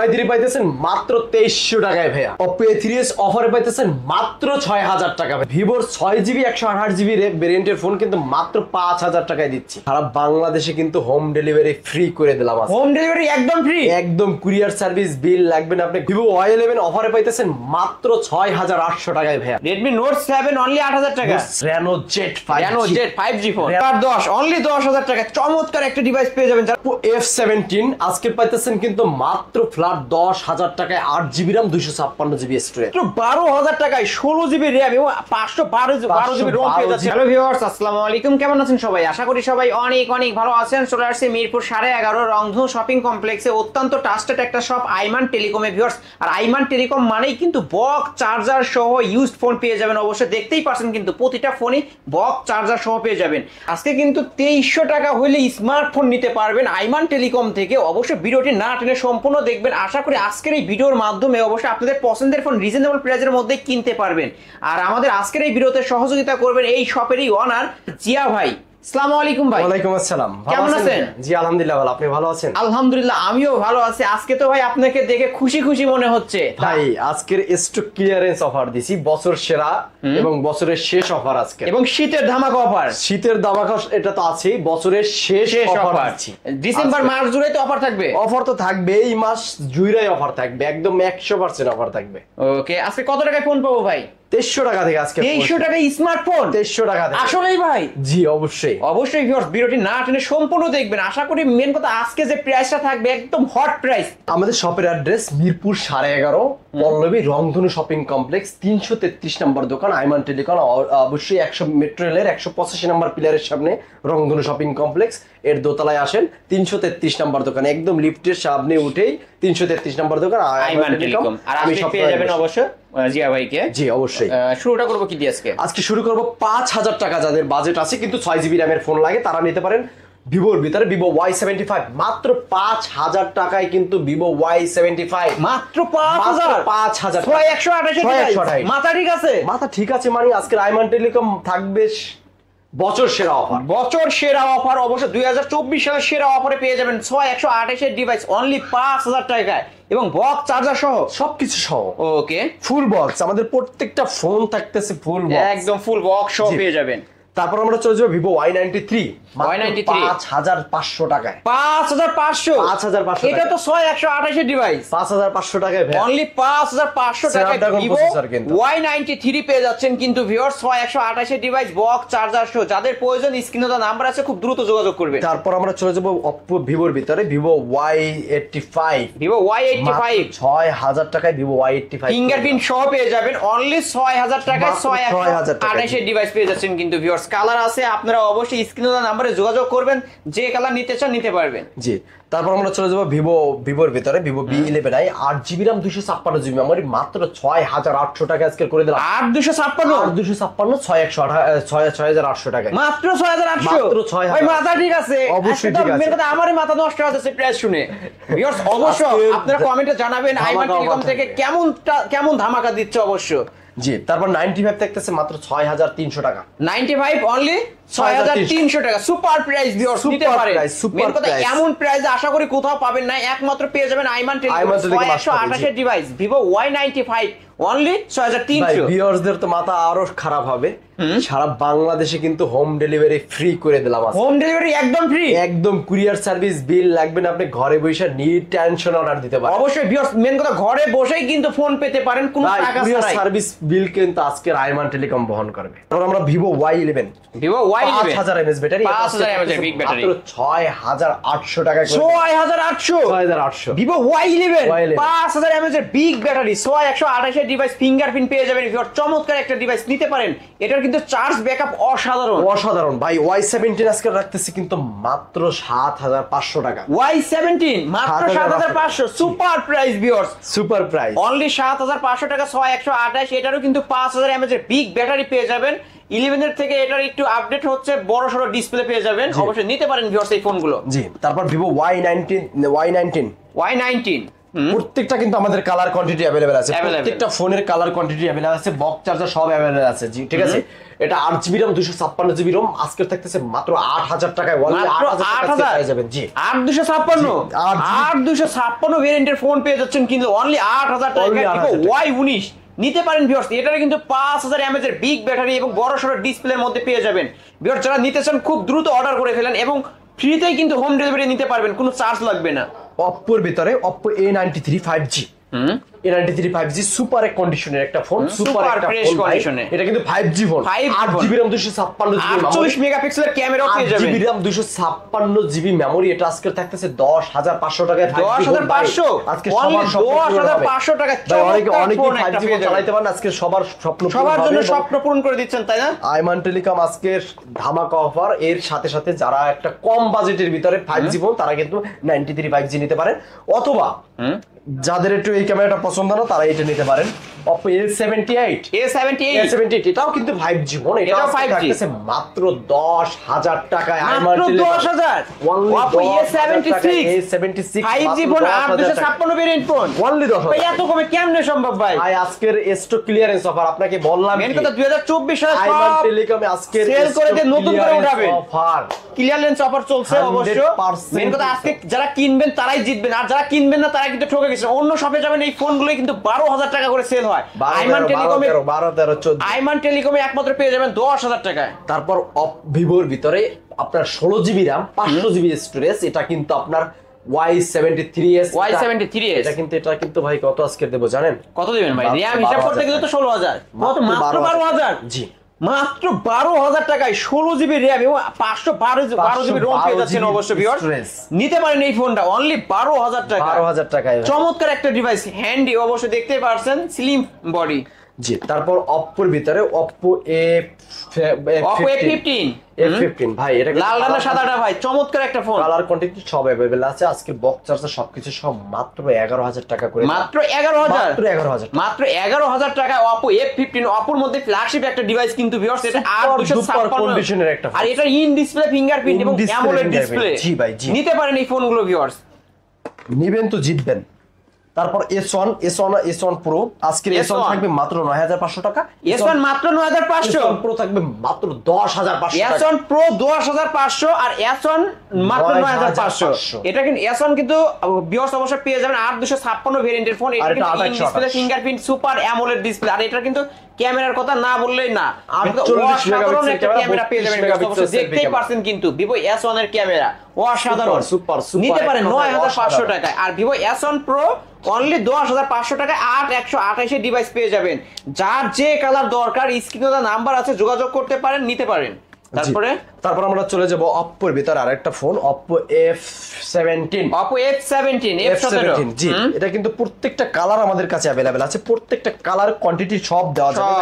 Y3 পাইতেছেন মাত্র 2300 টাকায় ভাইয়া। Oppo A3s অফারে পাইতেছেন মাত্র 6000 টাকা। Vivoর 6GB 128GB ভেরিয়েন্টের ফোন কিন্তু মাত্র 5000 টাকায় দিচ্ছি। সারা বাংলাদেশে কিন্তু হোম ডেলিভারি ফ্রি করে দিলাম। হোম ডেলিভারি একদম ফ্রি, একদম কুরিয়ার সার্ভিস বিল লাগবে না। আপনি Vivo Y11 অফারে পাইতেছেন মাত্র 6800 টাকায় ভাইয়া। Redmi Note 7 অনলি 8000 টাকা। Reno Z 5G ফোন তার 10 অনলি 10000 টাকা। চমৎকার একটা ডিভাইস পেয়ে যাবেন। F17 আজকে পাইতেছেন কিন্তু মাত্র ফ্ল্যাট 10000 টাকায় 8GB RAM 256GB স্টোরেজ। 12000 টাকায় 16GB RAM এবং 512GB ROM পেয়ে যাচ্ছেন। হ্যালো ভিউয়ার্স, আসসালামু আলাইকুম। কেমন আছেন সবাই? আশা করি সবাই অনেক অনেক ভালো আছেন। চলে আসছে মিরপুর 11.5 রংধনু শপিং কমপ্লেক্সে অত্যন্ত ট্রাস্টেড একটা শপ আইমান টেলিকমে ভিউয়ার্স। আর আইমান টেলিকম মানেই কিন্তু বক্স চার্জার সহ ইউজড ফোন পেয়ে যাবেন। অবশ্যই দেখতেই পাচ্ছেন কিন্তু প্রতিটা ফোনই বক্স চার্জার সহ পেয়ে যাবেন। আজকে কিন্তু 2300 টাকা হলে স্মার্টফোন নিতে পারবেন আইমান টেলিকম থেকে। অবশ্যই ভিডিওটি না টেনে সম্পূর্ণ দেখবেন। আশা করি আজকের এই ভিডিওর মাধ্যমে অবশ্যই আপনাদের পছন্দের ফোন রিজনেবল প্রাইসের মধ্যে কিনতে পারবেন। আর আমাদের আজকের এই ভিডিওতে সহযোগিতা করবেন এই শপেরই ওনার জিয়া ভাই। আসসালামু আলাইকুম ভাই। ওয়ালাইকুম আসসালাম। কেমন আছেন? জি আলহামদুলিল্লাহ ভালো। আপনি ভালো আছেন? আলহামদুলিল্লাহ আমিও ভালো আছি। আজকে তো ভাই আপনাকে দেখে খুশি খুশি মনে হচ্ছে ভাই। আজকের স্টক ক্লিয়ারেন্স অফার দিছি, বছর সেরা এবং বছরের শেষ অফার আজকে, এবং শীতের ধামাকা অফার। শীতের ধামাকা এটা তো আছেই, বছরের শেষ অফার দিচ্ছি। ডিসেম্বর মাস জুড়ে তো অফার থাকবে। অফার তো থাকবে, এই মাস জুড়েই অফার থাকবে, একদম 100% অফার থাকবে। ওকে, আজকে কত টাকায় ফোন পাবো ভাই? 2300 টাকা থেকে আজকে 2300 টাকায় স্মার্টফোন। 2300 টাকা থেকে আসলেই ভাই? জি অবশ্যই অবশ্যই ভিউয়ার্স, ভিডিওটি না টেনে সম্পূর্ণ দেখবেন। আশা করি মেন কথা আজকে যে প্রাইসটা থাকবে একদম হট প্রাইস। আমাদের শপের অ্যাড্রেস মিরপুর 11.5 পল্লবী রংধনু শপিং কমপ্লেক্স 333 নম্বর দোকান আইমান টেলিকম। অবশ্যই 100 মেট্রো রেলের 185 নম্বর পিলারের সামনে রংধনু শপিং কমপ্লেক্স এর দোতলায় আসেন। 333 নম্বর দোকান, একদম লিফটের সামনে উঠেই 333 নম্বর দোকান আইমান টেলিকম। আর আমি সব পেয়ে যাবেন অবশ্যই জিয়া ভাইকে। জি অবশ্যই। শুরুটা করব কি দিয়ে আজকে? আজকে শুরু করব 5000 টাকা যাদের বাজেট আছে কিন্তু 6GB RAM এর ফোন লাগে তারা নিতে পারেন ভিভোর ভিতরে Vivo Y75 মাত্র 5000 টাকায় কিন্তু Vivo Y75 মাত্র 5000 128 মাথা ঠিক আছে? মাথা ঠিক আছে মানে আজকের আইমান টেলিকম থাকবে বছর সেরা অফার। বছর সেরা অফার অবশ্য 2024 সালের সেরা অফারে পেয়ে যাবেন 128 এর ডিভাইস অনলি 5000 টাকায় এবং বক্স চার্জার সহ সবকিছু সহ। ওকে, ফুল বক্স, আমাদের প্রত্যেকটা ফোন থাকতেছে ফুল বক্স, একদম ফুল বক্স সহ পেয়ে যাবেন। তারপর আমরা চলে যাবো Vivo Y93 5500 টাকায়। 5500 এটা তো 128 এর ডিভাইস। 5500 টাকায় ভাই, অনলি 5500 টাকায় Vivo Y93 পেয়ে যাচ্ছেন কিন্তু ভিউয়ার্স 128 এর ডিভাইস বক্স চার্জার সহ। যাদের প্রয়োজন স্ক্রিনে দেওয়া নাম্বার আছে, খুব দ্রুত যোগাযোগ করবেন। তারপর আমরা চলে যাবো Oppo Vivoর ভিতরে Vivo Y85 6000 টাকায় Vivo Y85 ফিঙ্গারপ্রিন্ট সহ পেয়ে যাবেন অনলি 6000 টাকায় 128 এর ডিভাইস পেয়ে যাচ্ছেন কিন্তু ভিউয়ার্স। কালার আছে, আপনারা অবশ্যই স্ক্রিনে দেওয়া নাম্বারে যোগাযোগ করবেন, যে কালার নিতে চান নিতে পারবেন। জি, তারপর আমরা চলে যাবো ভিভোর ভিতরে Vivo B11i 8GB RAM 256GB memory মাত্র 6800 টাকা আজকে করে দিলাম। 8256 6800 টাকা মাত্র 6800। ভাই মাথা ঠিক আছে? অবশ্যই ঠিক আছে। মেন কথা আমারই মাথা নষ্ট হয়ে যাচ্ছে প্রাইস শুনে। ভিউয়ার্স অবশ্যই আপনারা কমেন্টে জানাবেন আইমান টেলিকম থেকে কেমন ধামাকা দিচ্ছে অবশ্য। জি, তারপর 95 থাকতেছে মাত্র 6300 টাকা। 95 অনলি 6300 টাকা। সুপার প্রাইস ভিউয়ার্স, নিতে পারেন। মেন কথা এমন প্রাইস আশা করি কোথাও পাবেন না, একমাত্র পেয়ে যাবেন আইমান টেলিকম। 128 এর ডিভাইস Vivo Y95 অনলি 6300। ভিউয়ার্সদের তো মাথা আরো খারাপ হবে। সারা বাংলাদেশে কিন্তু হোম ডেলিভারি ফ্রি করে দিলাম। হোম ডেলিভারি একদম ফ্রি, একদম কুরিয়ার সার্ভিস বিল লাগবে না। আপনি ঘরে বসে নিয়ে টেনশন অর্ডার দিতে পারেন। অবশ্যই ভিউয়ার্স, মেন কথা ঘরে বসেই কিন্তু ফোন পেতে পারেন কোনো টাকা ছাড়াই। কুরিয়ার সার্ভিস বিল কিন্তু আজকের আইমান টেলিকম বহন করবে। তারপর আমরা Vivo Y11 5000 mAh battery, 5000 mAh big battery মাত্র 6800 টাকা করে। 6800 Vivo Y11 5000 mAh এর বিগ ব্যাটারি 128 এর ডিভাইস ফিঙ্গারপ্রিন্ট পেয়ে যাবেন ভিউয়ার। চমৎকার একটা ডিভাইস নিতে পারেন। এটার কিন্তু চার্জ ব্যাকআপ অসাধারণ ভাই। Y17 আজকে রাখতেছি কিন্তু মাত্র 7500 টাকা। Y17 মাত্র 7500। Super price viewers, super price only 7500 টাকা 128। এটারও কিন্তু 5000 mAh এর বিগ ব্যাটারি পেয়ে যাবেন। 11 এর থেকে এটার একটু আপডেট হচ্ছে, বড় সরো ডিসপ্লে পেয়ে যাবেন। অবশ্যই নিতে পারেন ভিউয়ার্স এই ফোনগুলো। জি, তারপর Vivo Y19 প্রত্যেকটা কিন্তু আমাদের কালার কোয়ান্টিটি অ্যাভেলেবেল আছে, প্রত্যেকটা ফোনের কালার কোয়ান্টিটি অ্যাভেলেবেল আছে, বক্স চার্জার সব অ্যাভেলেবেল আছে। জি ঠিক আছে, এটা 8GB RAM 256GB ROM আজকে থাকতেছে মাত্র 8000 টাকায়। মাত্র 8000 পেয়ে যাবেন। জি 8256 ভেরিয়েন্টের ফোন পেয়ে যাচ্ছেন কিন্তু অনলি 8000 টাকায়। Y19 নিতে পারেন ভিউয়ার্স, এটার কিন্তু 5000 mAh এর বিগ ব্যাটারি এবং বড় সড়ো ডিসপ্লের মধ্যে পেয়ে যাবেন। ভিউয়ার্স যারা নিতে চান খুব দ্রুত অর্ডার করে ফেলেন এবং ফ্রিতেই কিন্তু হোম ডেলিভারি নিতে পারবেন, কোনো চার্জ লাগবে না। অপ্পোর ভিতরে Oppo A93 5G, A93 5G super এক কন্ডিশনের একটা ফোন, সুপার একটা ফোন কন্ডিশনে। এটা কিন্তু 5G phone, 8GB RAM 256GB 48 মেগাপিক্সেলের ক্যামেরা পেয়ে যাবেন, 8GB RAM 256GB মেমরি। এটা আজকে থাকতেছে 10500 টাকায়। 10500 আজকে সবার স্বপ্ন 10500 টাকা। অনেকে 5G ফোন চালাতে পারেন, আজকে সবার স্বপ্ন সবার জন্য স্বপ্ন পূরণ করে দিচ্ছেন, তাই না? আইমান টেলিকম আজকের ধামাকা অফার। এর সাথে সাথে যারা একটা কম বাজেটের ভিতরে 5G ফোন তারা কিন্তু 93 5G নিতে পারেন, অথবা যাদের একটু এই ক্যামেরাটা পছন্দ না তারা এটা নিতে পারেন। Oppo A78 এটাও কিন্তু 5G ফোন, এটাও 5G মাত্র 10000 টাকায়। মাত্র 10000 Oppo A76 5G phone 8256 variant phone only 10000। ভাই এত কমে কেমনে সম্ভব ভাই? ভাই আজকের স্টক ক্লিয়ারেন্স অফার আপনাকে বললাম, মেন কথা 2024 সালে আইমান টেলিকমে আজকে সেল করে দিয়ে নতুন করে উঠাবে অফার, ক্লিয়ারেন্স অফার চলছে অবশ্য। মেন কথা আজকে যারা কিনবেন তারাই জিতবেন, আর যারা কিনবেন না তারা কিন্তু ঠকে গেছে। অন্য শপে যাবেন এই ফোনগুলো কিন্তু 12000 টাকা করে সেল হয়, আইমান টেলিকমে 12 13 14 আইমান টেলিকমে একমাত্র পেয়ে যাবেন 10000 টাকায়। তারপর ভিভোর ভিতরে আপনার 16GB RAM 500GB স্টোরেজ, এটা কিন্তু আপনার Y73s, এটা কিন্তু ভাই কত আজকে দেবো জানেন? কত দিবেন ভাই? RAM হিসাব করতে গেলে তো 16000, মাত্র 12000। জি মাত্র 12000 টাকায় 16GB RAM এবং 512GB ROM পেয়ে যাচ্ছেন অবশ্য ভিউয়ার্স। নিতে পারেন এই ফোনটা অনলি 12000 টাকা। 12000 টাকায় চমৎকার একটা ডিভাইস, হ্যান্ডি অবশ্য দেখতেই পারছেন, স্লিম বডি। জি তারপর অপ্পোর ভিতরে Oppo A15 ভাই, এটা লাল ডানা সাদাটা ভাই চমৎকার একটা ফোন, কালার কোয়ান্টিটি সব अवेलेबल আছে। আজকে বক্স চার্জার সবকিছু সব মাত্র 11000 টাকা করে। মাত্র 11000, মাত্র 11000 টাকায় Oppo A15। Oppoর মধ্যে ফ্ল্যাগশিপ একটা ডিভাইস কিন্তু ভিউয়ার্স, এটা 8256 কন্ডিশনের একটা ফোন, আর এটা ইন ডিসপ্লে ফিঙ্গারপ্রিন্ট এবং অ্যামোলেড ডিসপ্লে। জি ভাই জি, নিতে পারেন এই ফোনগুলো ভিউয়ার্স, নিবেন তো জিতবেন। তারপর S1 Pro আজকের S1 থাকবে মাত্র 9500 টাকা। S1 মাত্র 9500, S1 Pro থাকবে মাত্র 10500 টাকা। S1 Pro 10500 আর S1 মাত্র 9500। এটা কিন্তু S1 কিন্তু ভিউয়ার্স অবশ্যই পেয়ে যাবেন 8256 ভেরিয়েন্টের ফোন। এটা কিন্তু in display fingerprint super AMOLED display, আর এটা কিন্তু ক্যামেরার কথা না বললেই না, অসাধারণ একটা ক্যামেরা পেয়ে যাবেন। দেখতেই পারছেন কিন্তু Vivo S1 এর ক্যামেরা অসাধারণ, সুপার। নিতে পারেন 9500 টাকায়। আর Vivo S1 Pro অনলি 10500 টাকায় 8128 ডিভাইস পেয়ে যাবেন। যার যে কালার দরকার স্ক্রিনে নাম্বার আছে, যোগাযোগ করতে পারেন, নিতে পারেন। তারপর আমরা চলে যাব Oppo এর ভিতর আরেকটা ফোন Oppo F17 জি, এটা কিন্তু প্রত্যেকটা কালার আমাদের কাছে अवेलेबल আছে, প্রত্যেকটা কালার কোয়ান্টিটি সব দেওয়া যাবে।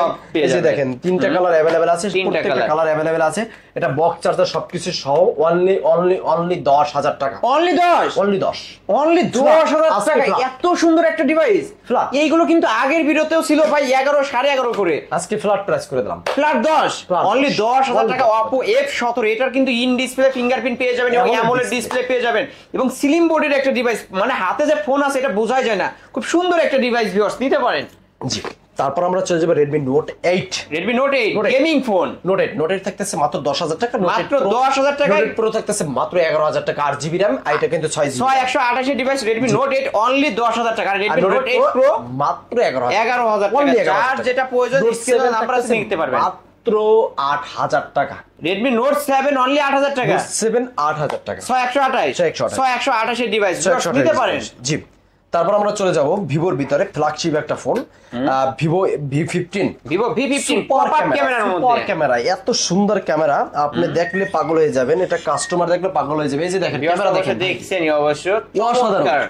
এই যে দেখেন তিনটা কালার अवेलेबल আছে, প্রত্যেকটা কালার अवेलेबल আছে। এটা বক্স চার্জার সবকিছু সহ অনলি 10000 টাকা। অনলি 10000 টাকা, এত সুন্দর একটা ডিভাইস। এইগুলো কিন্তু আগের ভিডিওতেও ছিল ভাই 11 11.5 করে, আজকে ফ্ল্যাট প্রাইস করে দিলাম, ফ্ল্যাট 10 অনলি 10000 টাকা। Oppo F17 এটার কিন্তু ইন ডিসপ্লে ফিঙ্গারপ্রিন্ট পেয়ে যাবেন এবং অ্যামোলেড ডিসপ্লে পেয়ে যাবেন এবং স্লিম বডির একটা ডিভাইস, মানে হাতে যে ফোন আছে এটা বোঝাই যায় না, খুব সুন্দর একটা ডিভাইস ভিউয়ার্স, নিতে পারেন। জি তারপর আমরা চলে যাব Redmi Note 8 gaming phone. Note 8 থাকতেছে মাত্র 10000 টাকা, মাত্র 10000 টাকা। Note Pro থাকতেছে মাত্র 11000 টাকা, 8GB RAM, এটা কিন্তু 6GB 6128 device Redmi Note 8 only 10000 টাকা। Redmi Note 8 Pro মাত্র 11000 টাকা। আর যেটা প্রয়োজন স্ক্রিনে নাম্বার আছে নিতে পারবেন, মাত্র 8000 টাকা। Redmi Note 7 অনলি 8000 টাকা, 8000 টাকা, 6128 ডিভাইস নিতে পারেন। জি তারপর আমরা চলে যাব ভিভোর ভিতরে ফ্ল্যাগশিপ একটা ফোন Vivo V15 পপআপ ক্যামেরার মধ্যে। সুপার ক্যামেরা, এত সুন্দর ক্যামেরা, আপনি দেখলে পাগল হয়ে যাবেন, এটা কাস্টমার দেখলে পাগল হয়ে যাবে। এই যে দেখেন ক্যামেরা দেখছেনই অবশ্য, অসাধারণ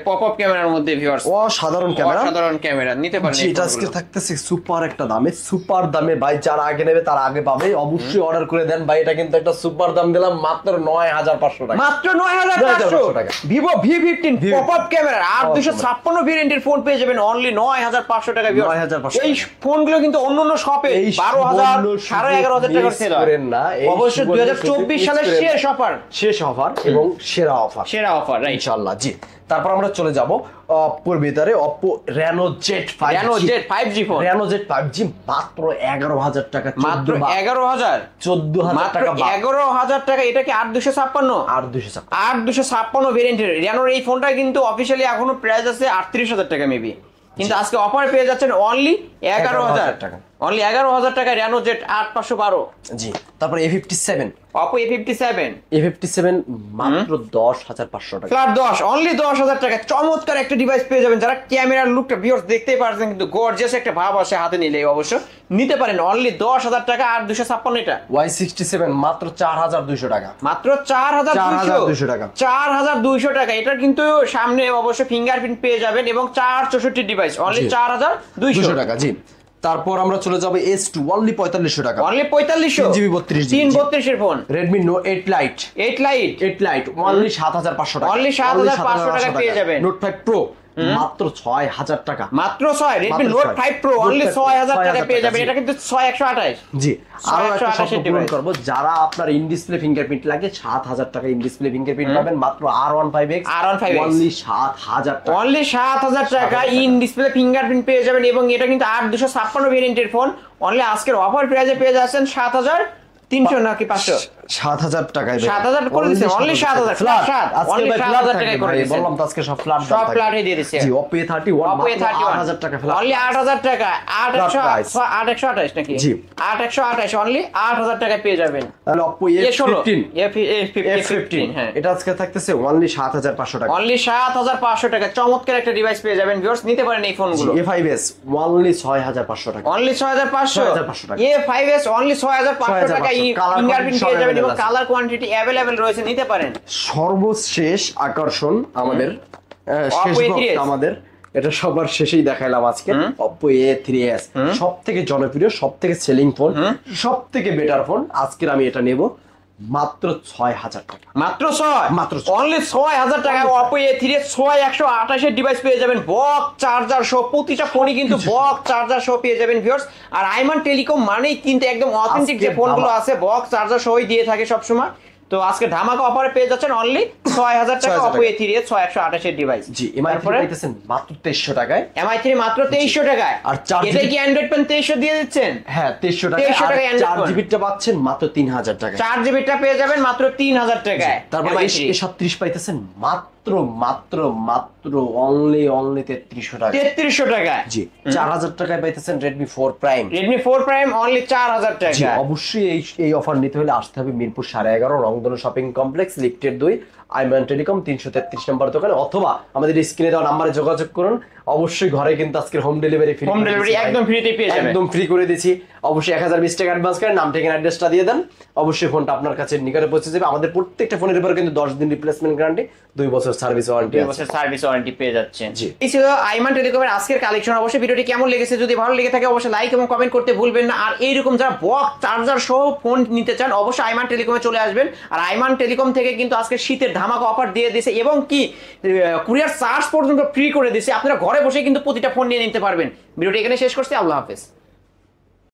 পপআপ ক্যামেরার মধ্যে ভিউয়ার্স, অসাধারণ ক্যামেরা নিতে পারেন। এটা আজকে থাকতেছে সুপার একটা দামে, সুপার দামে ভাই, যারা আগে নেবে তারা আগে পাবে, অবশ্যই অর্ডার করে দেন ভাই। এটা কিন্তু একটা সুপার দাম দিলাম, মাত্র 9500 টাকা, মাত্র 9500 টাকা। Vivo V15 পপআপ ক্যামেরা 8256 ভেরিয়েন্টের ফোন পেয়ে যাবেন অনলি 9500 টাকা ভিউয়ার্স। এই ফোনগুলো কিন্তু অন্যান্য শপে 12000 11500 টাকা সেল হয় না, অবশ্যই 2024 সালের শেষ অফার এবং সেরা অফার রাইট ইনশাআল্লাহ। জি তারপর আমরা চলে যাব অপ্পোর ভিতরে Oppo Reno Z 5G phone Reno Z 5G মাত্র 11,000 টাকা, মাত্র 11,000 14,000 টাকা, 11,000 টাকা। এটা কি 8256 8256 ভেরিয়েন্টের রেনোর এই ফোনটা কিন্তু অফিশিয়ালি এখনো প্রাইস আছে 38,000 টাকা মেবি, কিন্তু আজকে অফার পেয়ে যাচ্ছেন অনলি 11,000 টাকা, অনলি 11,000 টাকা রেনো জেড 8512। জি, তারপর A57 অপো A57 মাত্র 10,500 টাকা, ফ্ল্যাট 10 অনলি 10,000 টাকা। চমৎকার একটা ডিভাইস পেয়ে যাবেন, যারা ক্যামেরার লুকটা ভিউয়ার্স দেখতেই পারছেন, কিন্তু গর্জিয়াস একটা ভাব আসে হাতে নিলে অবশ্য নিতে পারেন অনলি 10,000 টাকা। 8256 এটা Y67 মাত্র 4,200 টাকা, মাত্র 4,200 টাকা, 4,200 টাকা। এটা কিন্তু সামনে অবশ্য ফিঙ্গারপ্রিন্ট পেয়ে যাবেন এবং 464 ডিভাইস অনলি 4,200 টাকা। জি, তারপর আমরা চলে যাব S2 অনলি 4500 টাকা, অনলি 4500 3GB 32GB 332 এর phone. Redmi Note 8 Lite 8 Lite only 7,500 টাকা, অনলি 7,500 টাকা পেয়ে যাবেন। Note 5 Pro মাত্র 6,000 টাকা, মাত্র 6 Redmi Note 5 Pro অনলি 6,000 টাকা পেয়ে যাবেন। এটা কিন্তু 6128। জি, আরো একটা 628 শর্ত পূরণ করব, যারা আপনার ইন ডিসপ্লে ফিঙ্গারপ্রিন্ট লাগে 7,000 টাকা ইন ডিসপ্লে ফিঙ্গারপ্রিন্ট পাবেন মাত্র R15X অনলি 7,000 টাকা, অনলি 7,000 টাকা ইন ডিসপ্লে ফিঙ্গারপ্রিন্ট পেয়ে যাবেন এবং এটা কিন্তু 8256 ভেরিয়েন্টের ফোন। অনলি আজকের অফার প্রাইসে পেয়ে যাচ্ছেন 7,300 নাকি 500 7,000 টাকায় 7,000 করে দিয়েছে অনলি 7,000 ফ্ল্যাট, আজকে অনলি ভাই 7,000 টাকা করে দিয়েছে। বললাম তো আজকে সব ফ্ল্যাট ফ্ল্যাটে দিয়ে দিয়েছে। জি, Oppo A31 মাত্র 8,000 টাকা ফ্ল্যাট, অনলি 8,000 টাকা 8,128 নাকি? জি, 8,128 অনলি 8,000 টাকা পেয়ে যাবেন। তাহলে Oppo A15 হ্যাঁ, এটা আজকে থাকতেছে অনলি 7,500 টাকা, অনলি 7,500 টাকা। চমৎকার একটা ডিভাইস পেয়ে যাবেন ভিউয়ার্স, নিতে পারেন এই ফোনগুলো। A5s অনলি 6,500 টাকা, অনলি 6,500 টাকা, A5s অনলি 6,500 টাকা ফিঙ্গারপ্রিন্ট পেয়ে যাবেন এবং কালার কোয়ান্টিটি अवेलेबल রয়েছে, নিতে পারেন। সর্বশেষ আকর্ষণ আমাদের শেষ বক্তা আমাদের, এটা সবার শেষেই দেখাইলাম আজকে, Oppo A3s সবথেকে জনপ্রিয়, সবথেকে সেলিং ফোন, সবথেকে বেটার ফোন। আজকের আমি এটা নেব মাত্র 6,000 টাকা, মাত্র 6 মাত্র অনলি 6,000 টাকা Oppo A3s 6128 এর ডিভাইস পেয়ে যাবেন বক্স চার্জার সহ। প্রতিটা ফোনই কিন্তু বক্স চার্জার সহ পেয়ে যাবেন ভিউয়ার্স। আর আইমান টেলিকম মানেই কিন্তু একদম অথেন্টিক যে ফোনগুলো আছে বক্স চার্জার সহই দিয়ে থাকে সব সময়। তো আজকে ধামাকা অফারে পেয়ে যাচ্ছেন অনলি 6,000 টাকা Oppo A3s 6128 এর ডিভাইস। জি, MI3 পাইতেছেন মাত্র 2300 টাকায়, MI3 মাত্র 2300 টাকায়। আর 4GB এটা কি অ্যান্ড্রয়েড পেন 2300 দিয়ে দিচ্ছেন? হ্যাঁ 2300 টাকা, 2300 টাকায় Android 4GB টা পাচ্ছেন মাত্র 3,000 টাকায়, 4GB টা পেয়ে যাবেন মাত্র 3,000 টাকায়। তারপর A37 পাইতেছেন মাত্র অনলি 3300 টাকা, 3300 টাকায়। জি, 4,000 টাকায় পাইতেছেন Redmi 4 Prime অনলি 4,000 জি, টাকা। অবশ্যই এই অফার নিতে হলে আসতে হবে মিরপুর 11.5 রংধনু শপিং কমপ্লেক্স লিফটের 2 আইমান টেলিকম 333 নম্বর দোকানে, অথবা আমাদের স্ক্রিনে দেওয়া নম্বরে যোগাযোগ করুন। অবশ্যই ঘরে কিন্তু আজকে হোম ডেলিভারি একদম ফ্রিতে পেয়ে যাবেন, একদম ফ্রি করে দিয়েছি। অবশ্যই 1020 টাকা অ্যাডভান্স করেন, নাম ঠিকানা অ্যাড্রেসটা দিয়ে দেন, অবশ্যই ফোনটা আপনার কাছে নিকটে পৌঁছে যাবে। আমাদের প্রত্যেকটা ফোনের উপর কিন্তু 10 দিন রিপ্লেসমেন্ট গ্যারান্টি, 2 বছর সার্ভিস ওয়ারেন্টি, 2 বছর সার্ভিস ওয়ারেন্টি পেয়ে যাচ্ছেন। জি, এই ছিল আইমান টেলিকমের আজকের কালেকশন। অবশ্যই ভিডিওটি কেমন লেগেছে, যদি ভালো লেগে থাকে অবশ্যই লাইক এবং কমেন্ট করতে ভুলবেন না। আর এইরকম যারা বক্স চার্জার সহ ফোন নিতে চান অবশ্যই আইমান টেলিকমে চলে আসবেন। আর আইমান টেলিকম থেকে কিন্তু আজকে শীতের ধামাকা অফার দিয়ে দিয়েছে এবং কি কুরিয়ার চার্জ পর্যন্ত ফ্রি করে দিয়েছে। আপনারা ঘরে বসে কিন্তু প্রতিটা ফোন নিয়ে নিতে পারবেন। ভিডিওটি এখানে শেষ করছি, আল্লাহ হাফেজ।